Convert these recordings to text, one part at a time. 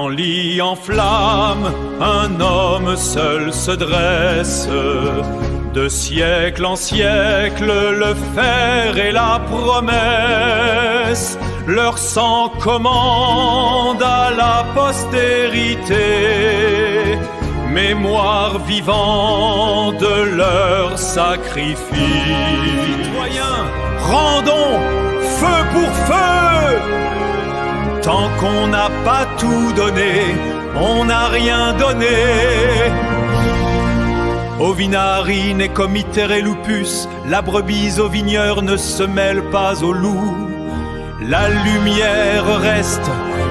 lit en flammes, un homme seul se dresse. De siècle en siècle, le fer et la promesse, leur sang commande à la postérité, mémoire vivant de leur sacrifice. Citoyens, rendons feu pour feu. Tant qu'on n'a pas tout donné, on n'a rien donné. Ovinarine et comitere lupus, la brebis au vigneur ne se mêle pas au loup. La lumière reste,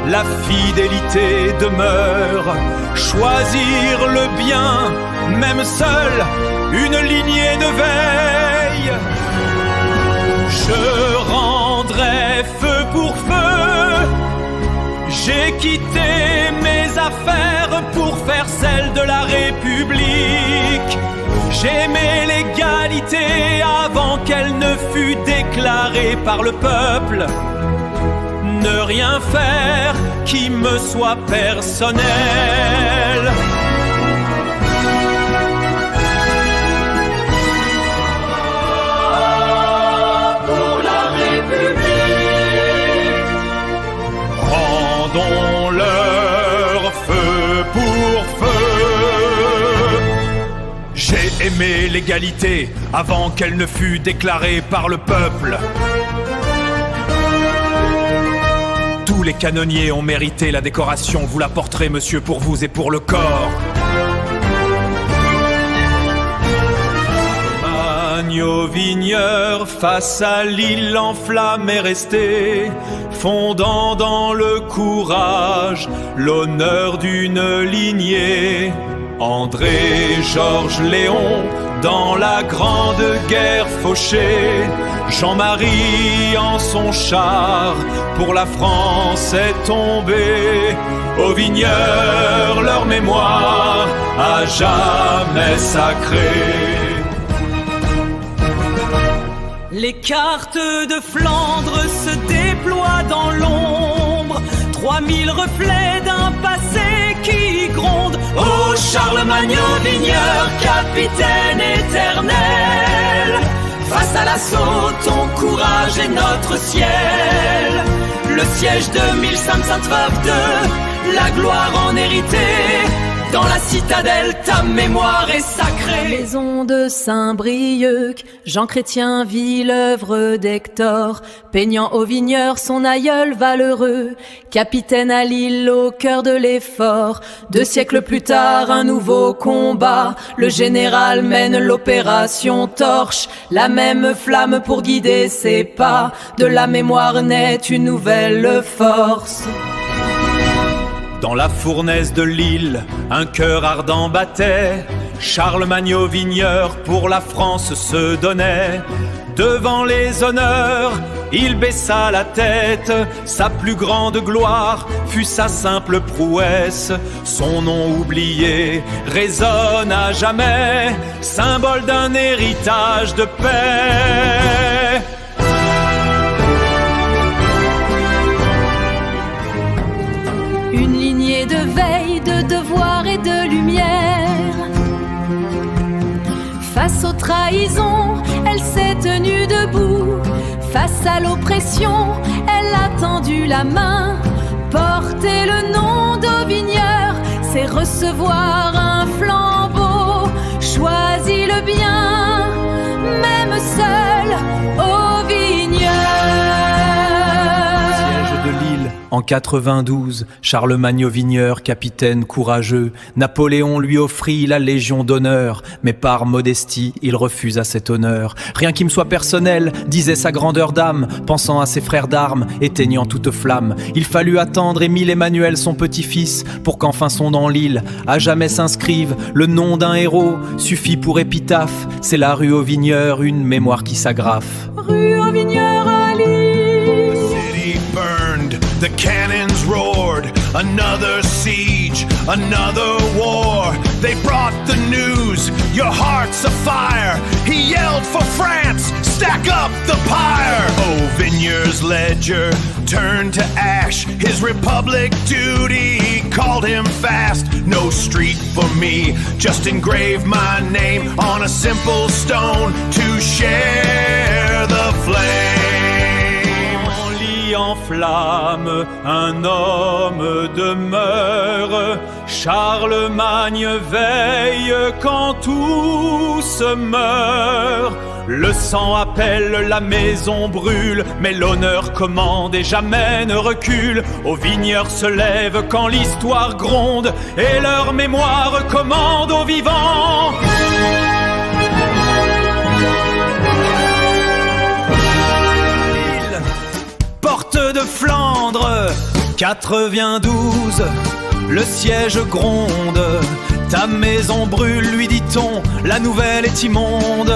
la fidélité demeure. Choisir le bien, même seul, une lignée de veille. Je rendrai feu pour feu. J'ai quitté mes affaires pour faire celle de la République. J'aimais l'égalité avant qu'elle ne fût déclarée par le peuple. Ne rien faire qui me soit personnel. Pour la République, rendons-leur feu pour feu. J'ai aimé l'égalité avant qu'elle ne fût déclarée par le peuple. Tous les canonniers ont mérité la décoration. Vous la porterez, monsieur, pour vous et pour le corps. Agneau vigneur, face à l'île enflammée restée, fondant dans le courage l'honneur d'une lignée. André, Georges, Léon, dans la grande guerre fauchée, Jean-Marie en son char pour la France est tombé. Aux vigneurs leur mémoire à jamais sacrée. Les cartes de Flandre se déploient dans l'ombre, 3000 reflets d'un passé qui gronde. ô Charlemagne vigneur, capitaine éternel, face à l'assaut, ton courage est notre ciel. Le siège de 1522, la gloire en hérité. Dans la citadelle, ta mémoire est sacrée. Maison de Saint-Brieuc, Jean Chrétien vit l'œuvre d'Hector, peignant au vigneur son aïeul valeureux, capitaine à Lille au cœur de l'effort. 2 siècles plus tard, un nouveau combat, le général mène l'opération Torche, la même flamme pour guider ses pas, de la mémoire naît une nouvelle force. Dans la fournaise de l'île, un cœur ardent battait. Charlemagne au vigneur pour la France se donnait. Devant les honneurs, il baissa la tête. Sa plus grande gloire fut sa simple prouesse. Son nom oublié résonne à jamais, symbole d'un héritage de paix. Une lignée de veille, de devoir et de lumière. Face aux trahisons, elle s'est tenue debout. Face à l'oppression, elle a tendu la main. Porter le nom d'Auvigneur, c'est recevoir un flambeau. Choisis le bien, même seul, Auvigneur. En 92, Charlemagne au vigneur, capitaine courageux, Napoléon lui offrit la Légion d'honneur, mais par modestie, il refusa cet honneur. Rien qui me soit personnel, disait sa grandeur d'âme, pensant à ses frères d'armes, éteignant toute flamme. Il fallut attendre Émile Emmanuel, son petit-fils, pour qu'enfin son dans l'île, à jamais s'inscrive le nom d'un héros, suffit pour épitaphe. C'est la rue au vigneur, une mémoire qui s'agrafe. Rue au vigneur à Lille. The cannons roared, another siege, another war. They brought the news, your heart's afire. He yelled for France, stack up the pyre. Oh, Vigneur's ledger turned to ash. His republic duty called him fast. No street for me, just engrave my name on a simple stone to share the flame. En lit en flamme, un homme demeure. Charlemagne veille quand tous meurent. Le sang appelle, la maison brûle, mais l'honneur commande et jamais ne recule. Aux Vigneurs se lèvent quand l'histoire gronde, et leur mémoire commande aux vivants. Porte de Flandre, 92, le siège gronde. Ta maison brûle, lui dit-on, la nouvelle est immonde.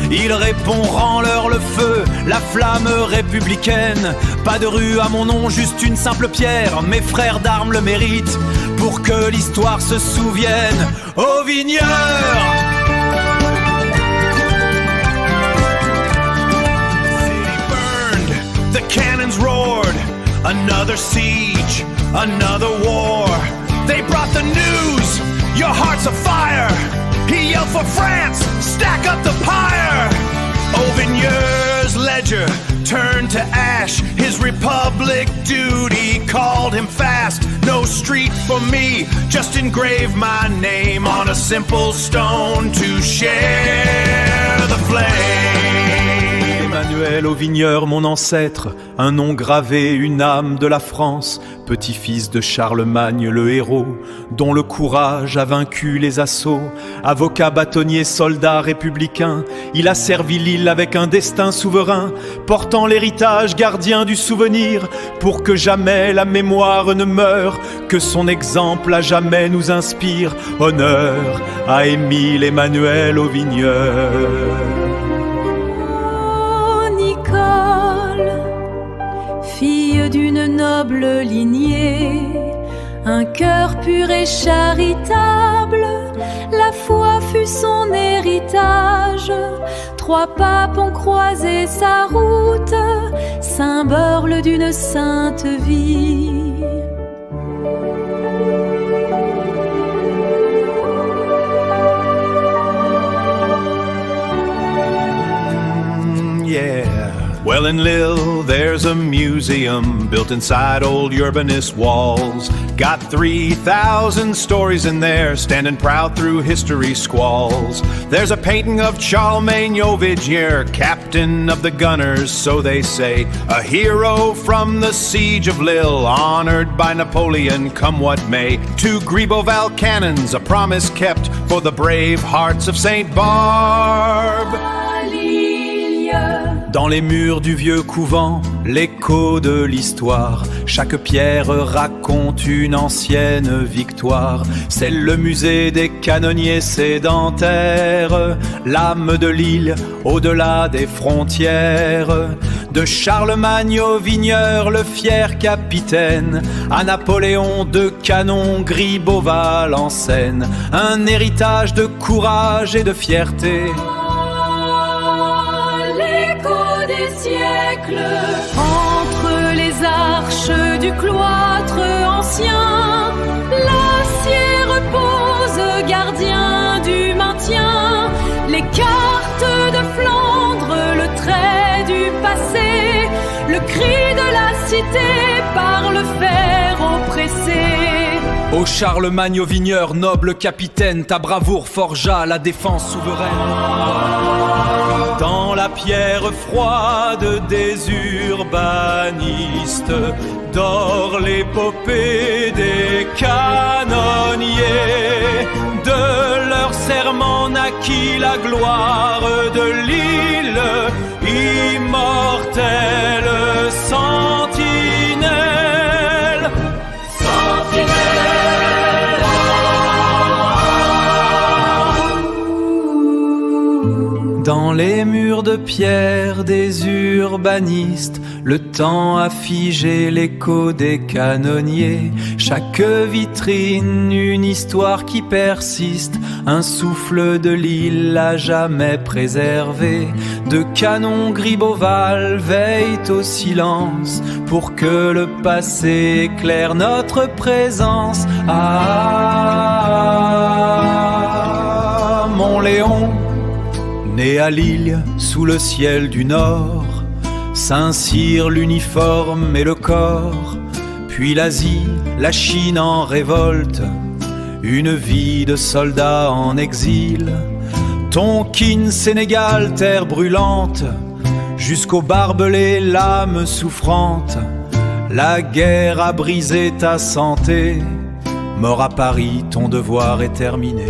Il répond, rends-leur le feu, la flamme républicaine. Pas de rue à mon nom, juste une simple pierre. Mes frères d'armes le méritent, pour que l'histoire se souvienne. Aux Vigneurs! The cannons roared, another siege, another war. They brought the news, your heart's afire. He yelled for France, stack up the pyre. Vigneur's ledger turned to ash. His republic duty called him fast. No street for me, just engrave my name on a simple stone to share the flame. Emmanuel Auvigneur, mon ancêtre, un nom gravé, une âme de la France, petit-fils de Charlemagne le héros, dont le courage a vaincu les assauts. Avocat, bâtonnier, soldat républicain, il a servi l'île avec un destin souverain, portant l'héritage, gardien du souvenir, pour que jamais la mémoire ne meure, que son exemple à jamais nous inspire. Honneur à Émile Emmanuel Auvigneur. Fille d'une noble lignée, un cœur pur et charitable, la foi fut son héritage. 3 papes ont croisé sa route, symbole d'une sainte vie. Well, in Lille, there's a museum built inside old urbanist walls. Got 3,000 stories in there, standing proud through history's squalls. There's a painting of Charlemagne Auvigneur, captain of the gunners, so they say. A hero from the siege of Lille, honored by Napoleon, come what may. 2 Gribeauval cannons, a promise kept for the brave hearts of Saint Barbe. Dans les murs du vieux couvent, l'écho de l'histoire. Chaque pierre raconte une ancienne victoire. C'est le musée des canonniers sédentaires, l'âme de l'île au-delà des frontières. De Charlemagne Auvigneur, le fier capitaine, à Napoléon, 2 canons Gribeauval en scène. Un héritage de courage et de fierté. Entre les arches du cloître ancien, l'acier repose, gardien du maintien. Les cartes de Flandre, le trait du passé, le cri de la cité par le fer oppressé. Ô Charlemagne Auvigneur, noble capitaine, ta bravoure forgea la défense souveraine. Dans la pierre froide des urbanistes, dort l'épopée des canonniers. De leur serment naquit la gloire de l'île, immortelle sentinelle. Dans les murs de pierre des urbanistes, Le temps a figé l'écho des canonniers. Chaque vitrine, une histoire qui persiste. Un souffle de l'île à jamais préservé. De canons gris boval veillent au silence pour que le passé éclaire notre présence. Ah, mon Léon, né à Lille sous le ciel du Nord, Saint-Cyr l'uniforme et le corps, puis l'Asie, la Chine en révolte, une vie de soldat en exil. Tonkin, Sénégal, terre brûlante, jusqu'au barbelé, l'âme souffrante. La guerre a brisé ta santé, mort à Paris, ton devoir est terminé.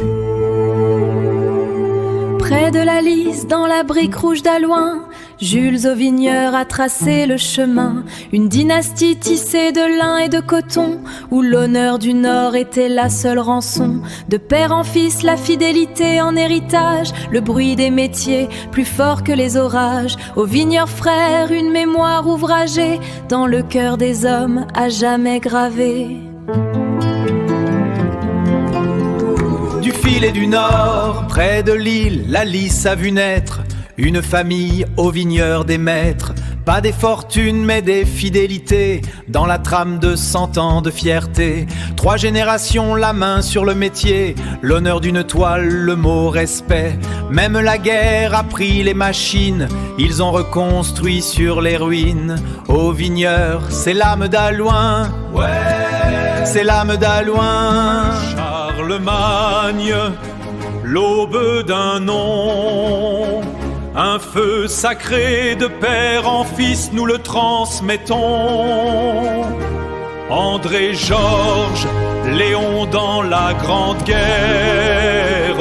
Près de la Lys, dans la brique rouge d'Alouin, Jules Auvigneur a tracé le chemin. Une dynastie tissée de lin et de coton, où l'honneur du Nord était la seule rançon. De père en fils, la fidélité en héritage, le bruit des métiers plus fort que les orages. Auvigneur frère, une mémoire ouvragée, dans le cœur des hommes à jamais gravée. Du filet du Nord, près de l'île, la Lys a vu naître une famille Auvigneur des maîtres. Pas des fortunes mais des fidélités, dans la trame de 100 ans de fierté. 3 générations, la main sur le métier, l'honneur d'une toile, le mot respect. Même la guerre a pris les machines, ils ont reconstruit sur les ruines. Auvigneur, c'est l'âme d'Alouin, ouais, c'est l'âme d'Alouin. Charlemagne, l'aube d'un nom, un feu sacré de père en fils, nous le transmettons. André, Georges, Léon dans la Grande Guerre,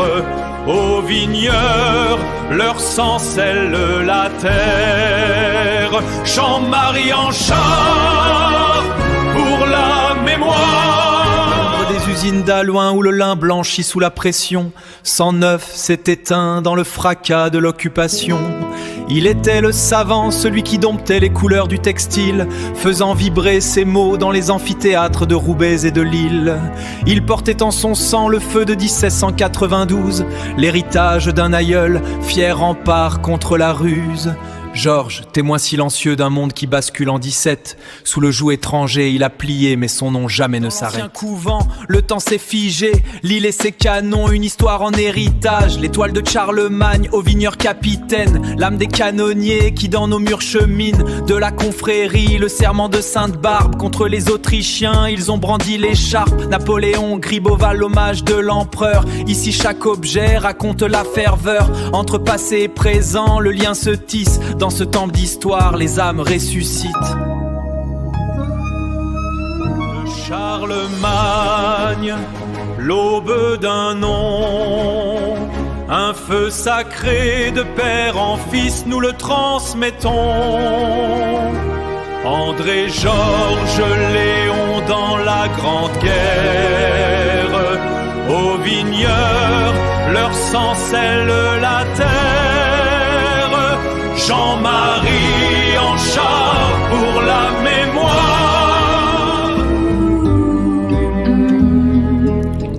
Auvigneur, leur sang scelle la terre. Jean-Marie Anchart, pour la mémoire. Des usines d'Alouin où le lin blanchit sous la pression. 109 s'est éteint dans le fracas de l'occupation. Il était le savant, celui qui domptait les couleurs du textile, faisant vibrer ses mots dans les amphithéâtres de Roubaix et de Lille. Il portait en son sang le feu de 1792, l'héritage d'un aïeul, fier rempart contre la ruse. Georges, témoin silencieux d'un monde qui bascule en 17. Sous le joug étranger, il a plié, mais son nom jamais ne s'arrête. Un couvent, le temps s'est figé, l'île et ses canons, une histoire en héritage. L'étoile de Charlemagne, Auvigneur capitaine, l'âme des canonniers qui dans nos murs cheminent. De la confrérie, le serment de Sainte-Barbe, contre les Autrichiens, ils ont brandi l'écharpe. Napoléon, Gribeauval, l'hommage de l'empereur. Ici chaque objet raconte la ferveur. Entre passé et présent, le lien se tisse. Dans ce temple d'histoire, les âmes ressuscitent. De Charlemagne, l'aube d'un nom, un feu sacré de père en fils, nous le transmettons. André, Georges, Léon dans la Grande Guerre, Auvigneur, leur sang scelle la terre. Jean-Marie Anchart pour la mémoire.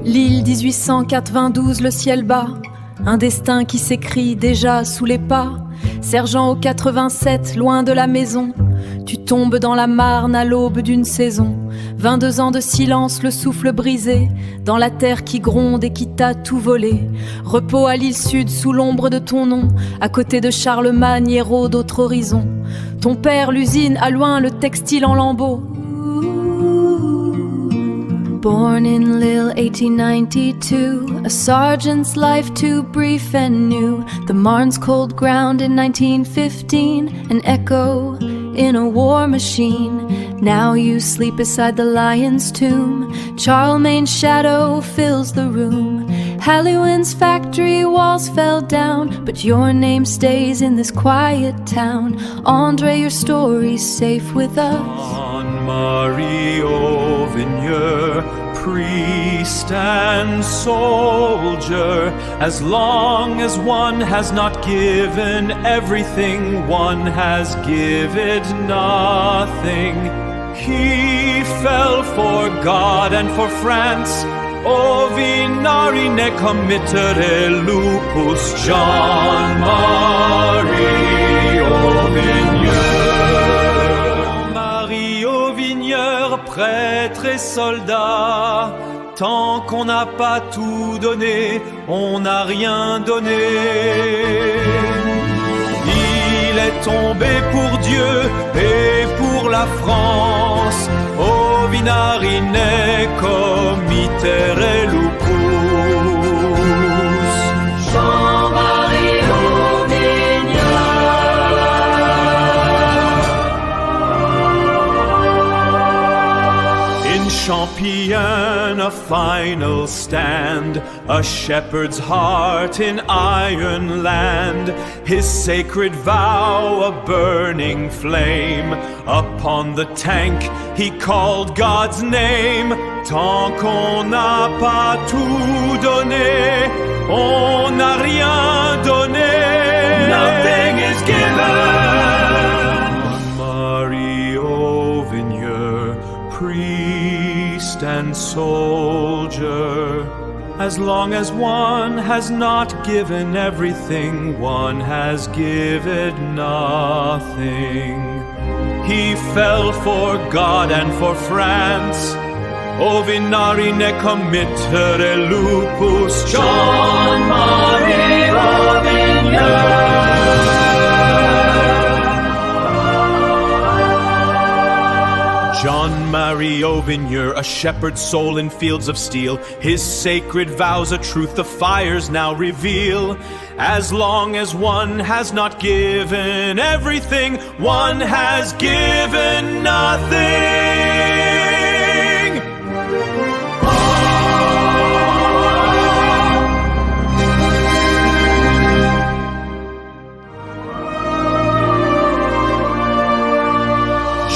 L'île 1892, le ciel bas, un destin qui s'écrit déjà sous les pas. Sergent au 87, loin de la maison, tu tombes dans la Marne à l'aube d'une saison. 22 ans de silence, le souffle brisé, dans la terre qui gronde et qui t'a tout volé. Repos à l'île sud, sous l'ombre de ton nom, à côté de Charlemagne, héros d'autres horizons. Ton père, l'usine, à loin, le textile en lambeaux. Born in Lille, 1892, a sergeant's life too brief and new. The Marne's cold ground in 1915, an echo in a war machine. Now you sleep beside the lion's tomb. Charlemagne's shadow fills the room. Halliwin's factory walls fell down, but your name stays in this quiet town. André, your story's safe with us. Anne-Marie Auvigneur, priest and soldier, as long as one has not given everything, one has given nothing. He fell for God and for France. Ovinari ne committere lupus. Jean-Marie Auvigneur. Marie Auvigneur, prêtre et soldat. Tant qu'on n'a pas tout donné, on n'a rien donné. Il est tombé pour Dieu et pour la France. Ovinari ne committere lupus. Jean-Marie Auvigneur. In Champion, a final stand, a shepherd's heart in iron land, his sacred vow a burning flame. Upon the tank he called God's name. Tant qu'on n'a pas tout donné, on n'a rien donné. Nothing is given. Marie Auvigneur, priest and soldier. As long as one has not given everything, one has given nothing. He fell for God and for France. Ovinari ne committere lupus. Jean-Marie Auvigneur. Jean-Marie Auvigneur, a shepherd's soul in fields of steel. His sacred vows a truth the fires now reveal. As long as one has not given everything, one has given nothing.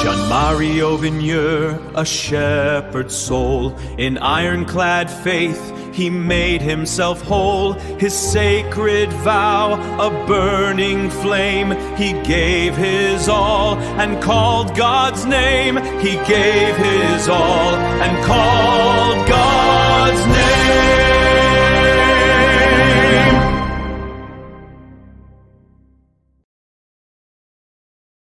Jean-Marie Auvigneur, a shepherd's soul, in ironclad faith he made himself whole. His sacred vow, a burning flame, he gave his all and called God's name. He gave his all and called God's name.